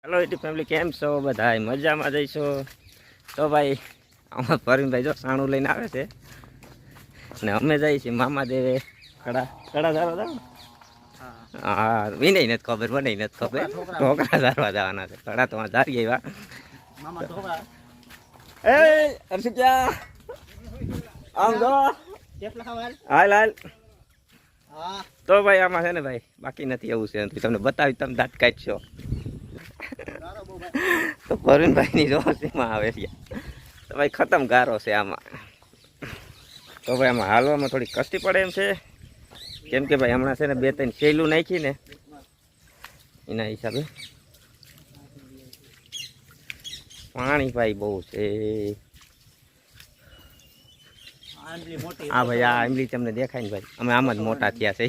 Hello YouTube family, કેમ છો બધા? મજામાં જઈશું. તો ભાઈ આમાં પરવીનભાઈ જો સાણું લઈને આવે છે ને અમે જઈએ છીએ મામા દેવે કડા કડા ધારવા જવાનું. હા, વિનય નથી ખબર, મને નથી ખબર. ઢોકળા ધારવા જવાના છે. કડા તો ધારી આવ્યા. એ અર્ષિત્યા આમ જો હાલ હાલ. તો ભાઈ આમાં છે ને ભાઈ બાકી નથી, એવું છે તમને બતાવી, તમે દાંત કાઢશો. તો પરવીનભાઈની જોશ એમાં આવે છે તો ભાઈ ખતમ ગારો છે આમાં. તો ભાઈ આમાં હાલવામાં થોડી કષ્ટી પડે એમ છે, કેમ કે ભાઈ હમણાં છે ને 2-3 સેલું નાખી ને એના હિસાબે પાણી ભાઈ બહુ છે. હા ભાઈ આ આંબલી તમને દેખાય ને ભાઈ, અમે આમ જ મોટા થયા છે.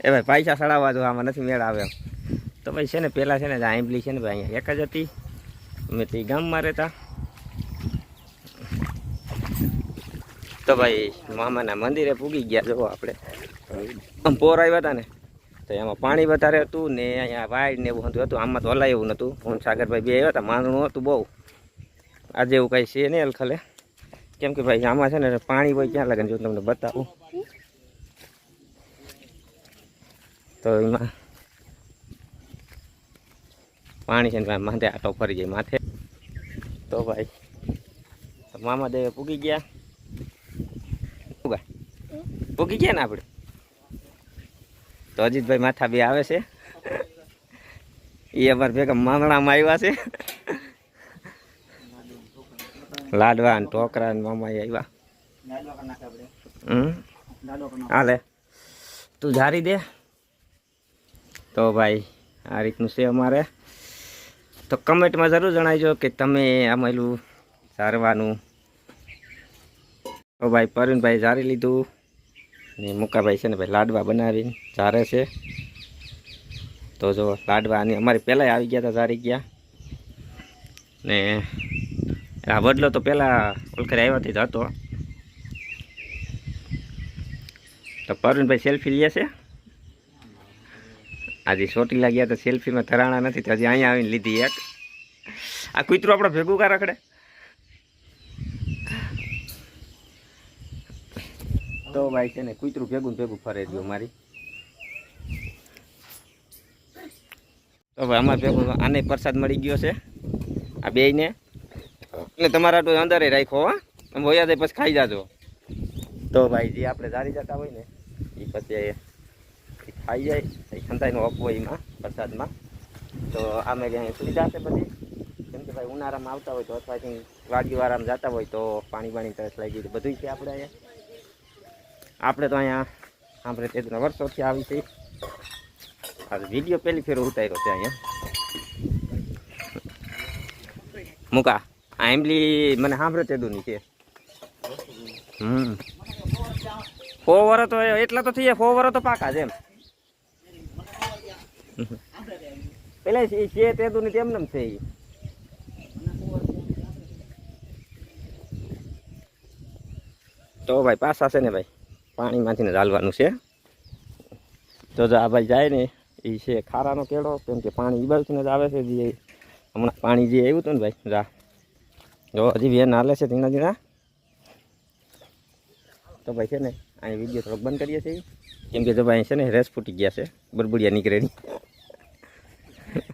એ ભાઈ પૈસા સડાવવા જો આમાં નથી મેળ આવે એમ. તો ભાઈ છે ને પહેલાં છે ને આંબલી છે ને ભાઈ અહીંયા એક જ હતી, અમે તે ગામમાં રહેતા. તો ભાઈ મામાના મંદિરે પૂગી ગયા. જો આપણે આમ પોર આવ્યા હતા ને તો એમાં પાણી વધારે હતું ને અહીંયા વાઇડ ને એવું હતું. આમાં તો હલાય એવું નહોતું. હું સાગરભાઈ બે આવ્યા હતા, માંદણું હતું બહુ. આજે એવું કાંઈ છે નહીં અલખલે, કેમ કે ભાઈ આમાં છે ને પાણી હોય ક્યાં લાગે, જો તમને બતાવું તો એમાં પાણી છે ને ભાઈ માથે આટો ફરી જાય માથે. તો ભાઈ મામા દેવે પૂગી ગયા. પૂગી ગયા ને આપણે. તો અજીતભાઈ માથા બે આવે છે, એ અમારે ભેગા માંગણામાં આવ્યા છે. લાડવા ને ઢોકરા ને મામા આવ્યા. હાલે તું ઝારી દે. તો ભાઈ આ રીતનું છે અમારે. તો કમેન્ટમાં જરૂર જણાવજો કે તમે આમેલું ઝારવાનું. તો ભાઈ પરવીનભાઈ ઝારી લીધું ને મુકાભાઈ છે ને ભાઈ લાડવા બનાવીને ઝારે છે. તો જો લાડવા અને અમારે પહેલાં આવી ગયા હતા, ઝારી ગયા ને આ વડલો તો પહેલાં ઓલખરે આવ્યાથી જ હતો. તો પરવીનભાઈ સેલ્ફી લે છે. આજે ચોટીલા ગયા તો સેલ્ફીમાં ધરાણા નથી, તો હજી અહીંયા આવીને લીધી એક. આ કૂતરું આપણે ભેગું કા રખડે. તો ભાઈ છે ને કૂતરું ભેગું ભેગું ફરે ગયું મારી. તો ભાઈ અમારે ભેગું આને પ્રસાદ મળી ગયો છે આ બેયને. એટલે તમારા તો અંદર રાખો, હા તમે હોયા જાય પછી ખાઈ જાજો. તો ભાઈ જે આપણે ધારી જતા હોય ને એ પછી ખાઈ જાય, ખંતાઈનો આપવો એમાં પ્રસાદમાં. તો આમે અહીંયા સુવિધા છે બધી, કેમ કે ભાઈ ઉનાળામાં આવતા હોય તો અથવા કંઈ વાડીવાળામાં જતા હોય તો પાણી બાણી તરસ લાગી ગયું બધું છે આપણે અહીંયા. આપણે તો અહીંયા આપણે તે વર્ષોથી આવી છે. આ વિડીયો પહેલી ફેર ઉતાર્યો છે અહીંયા. મૂકા આંબલી મને સાંભળે તેદુની છે. 4 વર્ષ તો એટલા તો થઈ જાય, 4 વર્ષ તો પાકા છે એમ. પેલા છે તેદુની તેમને છે. તો ભાઈ પાછા છે ને ભાઈ પાણીમાંથી ને ચાલવાનું છે. તો જો આ ભાઈ જાય ને એ છે ખારાનો કેળો, કેમ કે પાણી એ બાજુથી જ આવે છે. જે હમણાં પાણી જે આવ્યું હતું ને ભાઈ જા જો હજી વેન હાલે છે ધીણા ધીણા. તો ભાઈ છે ને અહીં વિડીયો થોડોક બંધ કરીએ છીએ, કેમ કે જો ભાઈ છે ને રેસ ફૂટી ગયા છે, બરબડિયા નીકળેલી.